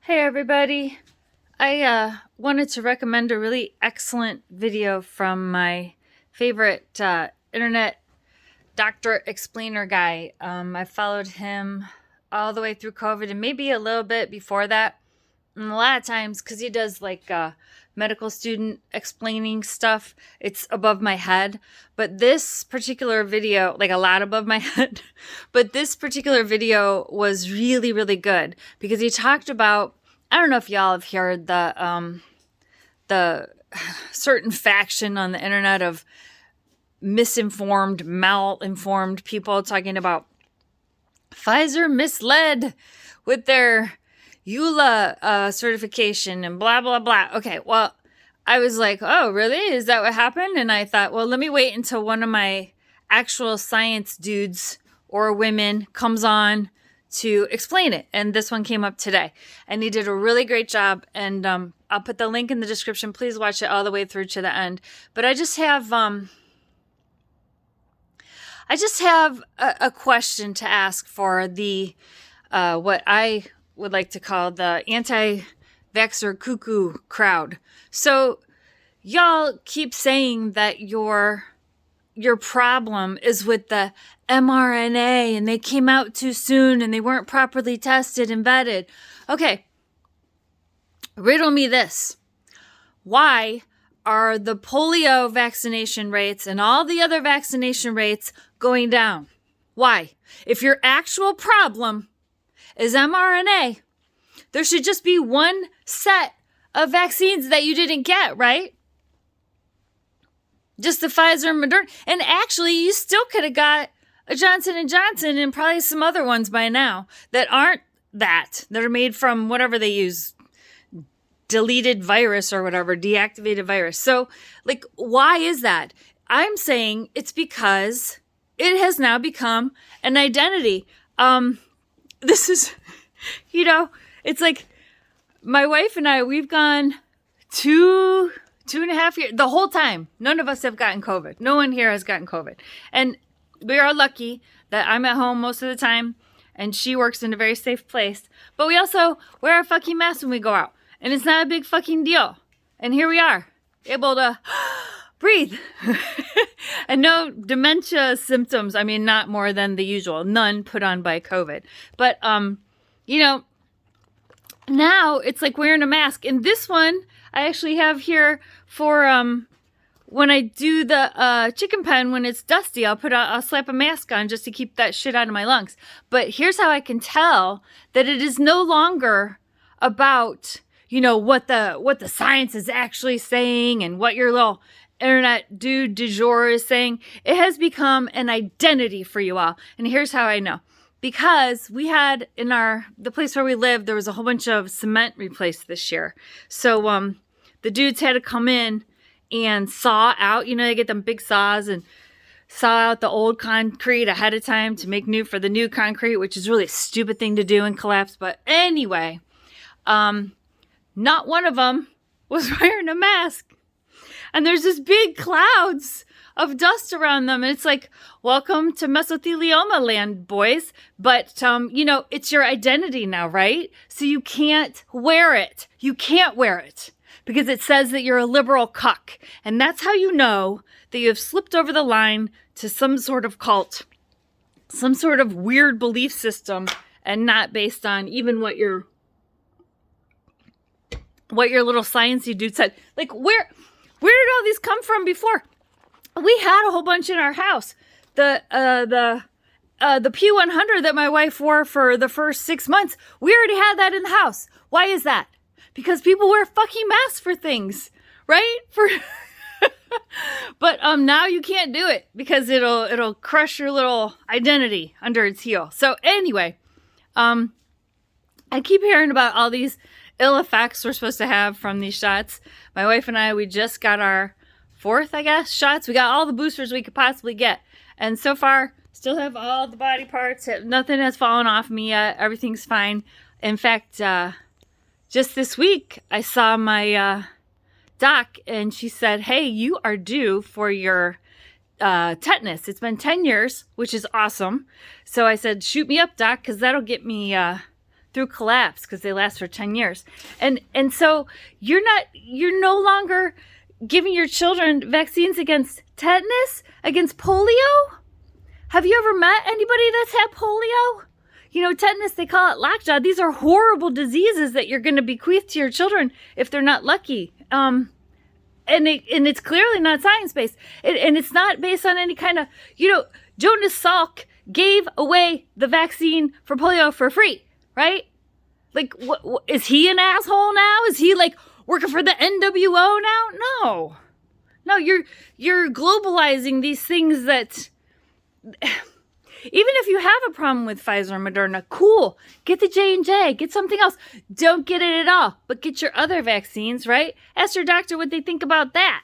Hey everybody, I wanted to recommend a really excellent video from my favorite internet doctor explainer guy. I followed him all the way through COVID and maybe a little bit before that. And a lot of times, because he does like medical student explaining stuff, it's above my head. But this particular video, like a lot above my head, but this particular video was really, really good because he talked about, I don't know if y'all have heard the certain faction on the internet of misinformed, malinformed people talking about Pfizer misled with their EULA certification and blah, blah, blah. Okay, well, I was like, oh, really? Is that what happened? And I thought, well, let me wait until one of my actual science dudes or women comes on to explain it. And this one came up today. And he did a really great job. And I'll put the link in the description. Please watch it all the way through to the end. But I just have a question to ask for the what I would like to call the anti-vaxxer cuckoo crowd. So y'all keep saying that your problem is with the mRNA and they came out too soon and they weren't properly tested and vetted. Okay, riddle me this. Why are the polio vaccination rates and all the other vaccination rates going down? Why? If your actual problem is mRNA, there should just be one set of vaccines that you didn't get, right? Just the Pfizer and Moderna. And actually, you still could have got a Johnson & Johnson and probably some other ones by now that aren't that are made from whatever they use, deleted virus or whatever, deactivated virus. So, like, why is that? I'm saying it's because it has now become an identity. This is, it's like my wife and I, we've gone 2.5 years, the whole time. None of us have gotten COVID. No one here has gotten COVID. And we are lucky that I'm at home most of the time and she works in a very safe place. But we also wear our fucking masks when we go out. And it's not a big fucking deal. And here we are, able to breathe. And no dementia symptoms. I mean, not more than the usual. None put on by COVID. But, now it's like wearing a mask. And this one I actually have here for when I do the chicken pen when it's dusty. I'll slap a mask on just to keep that shit out of my lungs. But here's how I can tell that it is no longer about what the science is actually saying and what your little internet dude du jour is saying. It has become an identity for you all. And here's how I know. Because we had in the place where we live, there was a whole bunch of cement replaced this year. So the dudes had to come in and saw out, they get them big saws and saw out the old concrete ahead of time to make new for the new concrete, which is really a stupid thing to do and collapse. But anyway, not one of them was wearing a mask. And there's this big clouds of dust around them. And it's like, welcome to mesothelioma land, boys. But, it's your identity now, right? So you can't wear it. You can't wear it because it says that you're a liberal cuck. And that's how you know that you have slipped over the line to some sort of cult, some sort of weird belief system, and not based on even what your little sciencey dude said. Like, where did all these come from before? We had a whole bunch in our house. The P100 that my wife wore for the first 6 months, we already had that in the house. Why is that? Because people wear fucking masks for things, right? But now you can't do it because it'll crush your little identity under its heel. So anyway, I keep hearing about all these ill effects we're supposed to have from these shots. My wife and I, we just got our 4th, I guess, shots. We got all the boosters we could possibly get. And so far, still have all the body parts. Nothing has fallen off me yet. Everything's fine. In fact, just this week, I saw my doc and she said, hey, you are due for your tetanus. It's been 10 years, which is awesome. So I said, shoot me up, doc, because that'll get me through collapse because they last for 10 years. And so you're no longer giving your children vaccines against tetanus, against polio. Have you ever met anybody that's had polio? Tetanus, they call it lockjaw. These are horrible diseases that you're going to bequeath to your children if they're not lucky. And it's clearly not science-based. And it's not based on any kind of, Jonas Salk gave away the vaccine for polio for free, right? Like, what is he an asshole now? Is he like working for the NWO now? No, you're globalizing these things that... Even if you have a problem with Pfizer and Moderna, cool. Get the J&J. Get something else. Don't get it at all, but get your other vaccines, right? Ask your doctor what they think about that.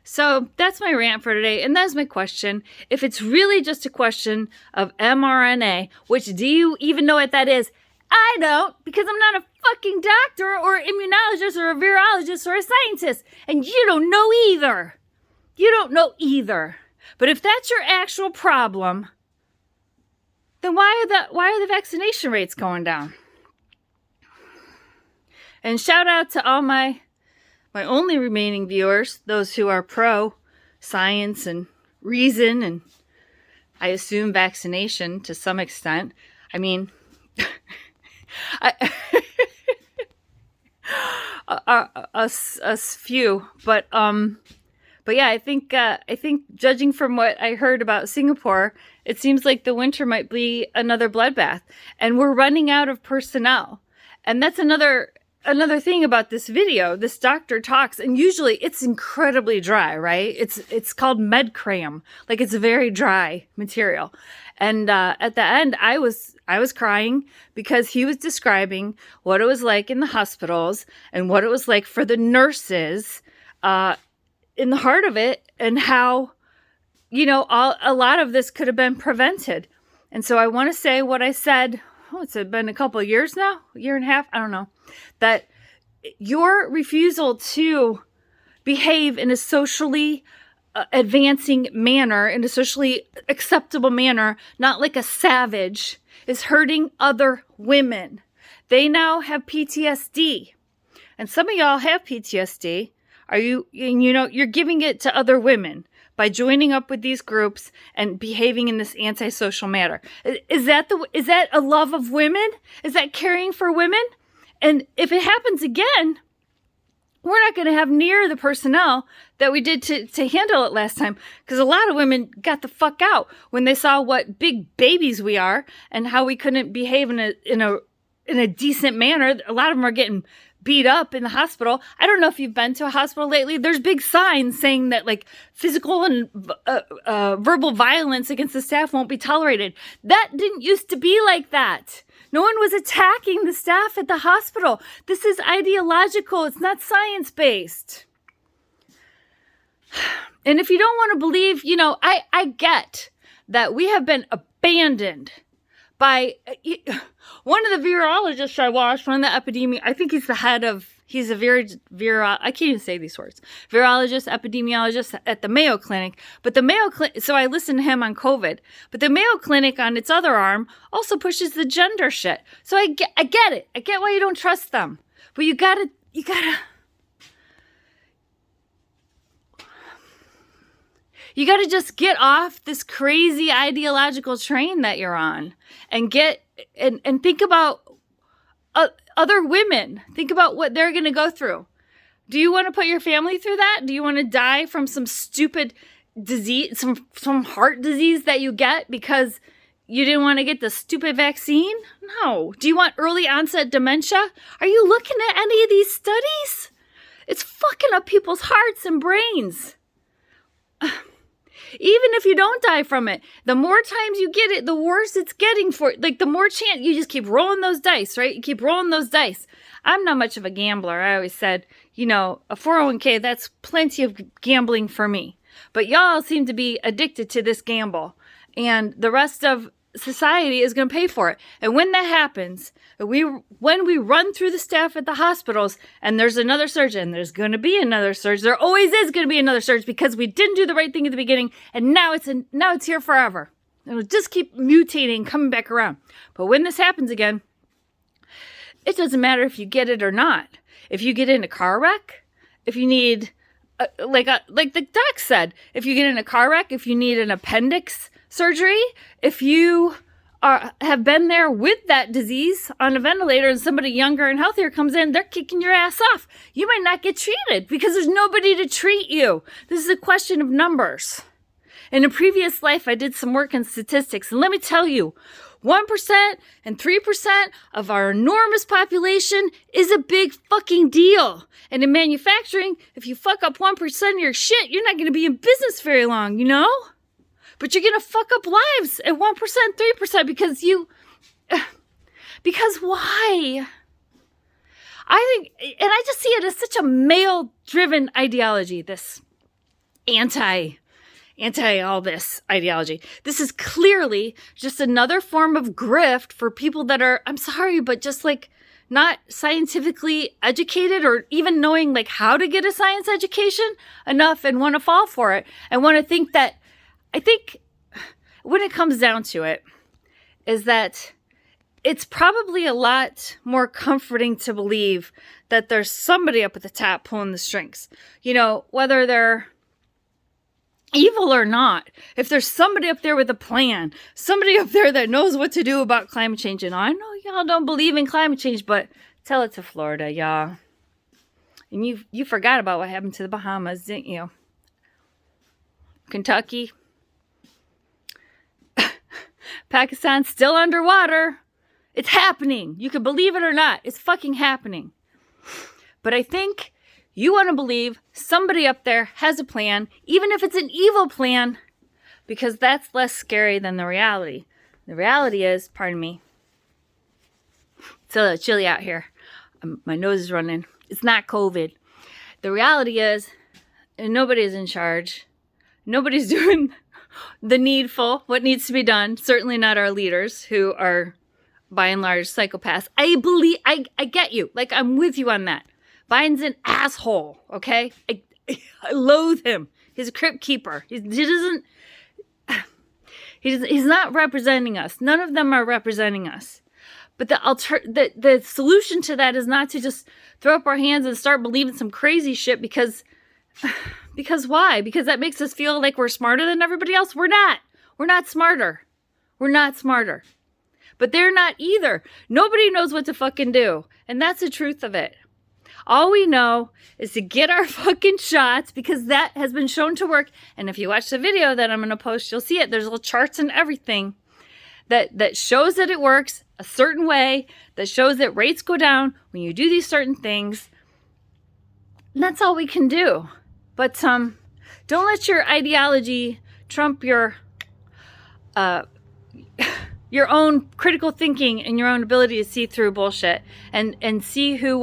So that's my rant for today, and that's my question. If it's really just a question of mRNA, which do you even know what that is? I don't, because I'm not a fucking doctor or immunologist or a virologist or a scientist, and you don't know either. You don't know either. But if that's your actual problem, then why are the vaccination rates going down? And shout out to all my only remaining viewers, those who are pro science and reason, and I assume vaccination to some extent. I mean, us few, but yeah, I think judging from what I heard about Singapore, it seems like the winter might be another bloodbath, and we're running out of personnel. And that's another thing about this video. This doctor talks, and usually it's incredibly dry, right? It's called med cram, like it's very dry material. And at the end, I was crying because he was describing what it was like in the hospitals and what it was like for the nurses in the heart of it, and how, a lot of this could have been prevented. And so I want to say what I said, it's been a couple of years now, a year and a half, I don't know, that your refusal to behave in a socially advancing manner, in a socially acceptable manner, not like a savage, is hurting other women. They now have PTSD. And some of y'all have PTSD. You're giving it to other women by joining up with these groups and behaving in this antisocial manner. Is that a love of women? Is that caring for women? And if it happens again, we're not going to have near the personnel that we did to handle it last time, because a lot of women got the fuck out when they saw what big babies we are and how we couldn't behave in a decent manner. A lot of them are getting beat up in the hospital. I don't know if you've been to a hospital lately. There's big signs saying that like physical and verbal violence against the staff won't be tolerated. That didn't used to be like that. No one was attacking the staff at the hospital. This is ideological. It's not science-based. And if you don't want to believe, I get that we have been abandoned by one of the virologists I watched, one of the epidemiologists. I think he's a I can't even say these words. Virologist, epidemiologist at the Mayo Clinic. But the Mayo Clinic, so I listened to him on COVID. But the Mayo Clinic on its other arm also pushes the gender shit. So I get it. I get why you don't trust them. But you gotta just get off this crazy ideological train that you're on and and think about other women. Think about what they're going to go through. Do you want to put your family through that? Do you want to die from some stupid disease, some heart disease that you get because you didn't want to get the stupid vaccine? No. Do you want early onset dementia? Are you looking at any of these studies? It's fucking up people's hearts and brains. Even if you don't die from it, the more times you get it, the worse it's getting for it. Like the more chance, you just keep rolling those dice, right? You keep rolling those dice. I'm not much of a gambler. I always said, a 401k, that's plenty of gambling for me. But y'all seem to be addicted to this gamble. And the rest of society is going to pay for it. And when that happens, when we run through the staff at the hospitals and there's another surge, and there's going to be another surge, there always is going to be another surge because we didn't do the right thing at the beginning, and now it's here forever. It'll just keep mutating, coming back around. But when this happens again, It doesn't matter if you get it or not. If you get in a car wreck, if you need, like the doc said, if you get in a car wreck, if you need an appendix surgery, if you have been there with that disease on a ventilator and somebody younger and healthier comes in, they're kicking your ass off. You might not get treated because there's nobody to treat you. This is a question of numbers. In a previous life, I did some work in statistics, and let me tell you, 1% and 3% of our enormous population is a big fucking deal. And in manufacturing, if you fuck up 1% of your shit, you're not going to be in business very long, you know? But you're going to fuck up lives at 1%, 3% because why? I think, and I just see it as such a male-driven ideology, this anti all this ideology. This is clearly just another form of grift for people that are, I'm sorry, but just like not scientifically educated or even knowing like how to get a science education enough and want to fall for it and want to think that, I think when it comes down to it is that it's probably a lot more comforting to believe that there's somebody up at the top pulling the strings, you know, whether they're evil or not. If there's somebody up there with a plan, somebody up there that knows what to do about climate change, and I know y'all don't believe in climate change, but tell it to Florida, y'all. And you forgot about what happened to the Bahamas, didn't you? Kentucky. Pakistan's still underwater. It's happening. You can believe it or not. It's fucking happening. But I think you want to believe somebody up there has a plan, even if it's an evil plan, because that's less scary than the reality. The reality is, pardon me, it's a little chilly out here. My nose is running. It's not COVID. The reality is, nobody's in charge. Nobody's doing the needful, what needs to be done. Certainly not our leaders, who are, by and large, psychopaths. I get you. Like, I'm with you on that. Biden's an asshole, okay? I loathe him. He's a crypt keeper. He's not representing us. None of them are representing us. But the solution to that is not to just throw up our hands and start believing some crazy shit because why? Because that makes us feel like we're smarter than everybody else. We're not. We're not smarter. We're not smarter. But they're not either. Nobody knows what to fucking do. And that's the truth of it. All we know is to get our fucking shots because that has been shown to work. And if you watch the video that I'm going to post, you'll see it. There's little charts and everything that shows that it works a certain way, that shows that rates go down when you do these certain things. And that's all we can do. But don't let your ideology trump your own critical thinking and your own ability to see through bullshit and see who's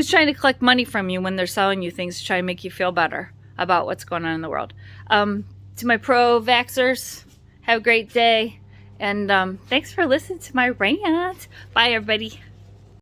trying to collect money from you when they're selling you things to try and make you feel better about what's going on in the world. To my pro-vaxxers, have a great day. And thanks for listening to my rant. Bye, everybody.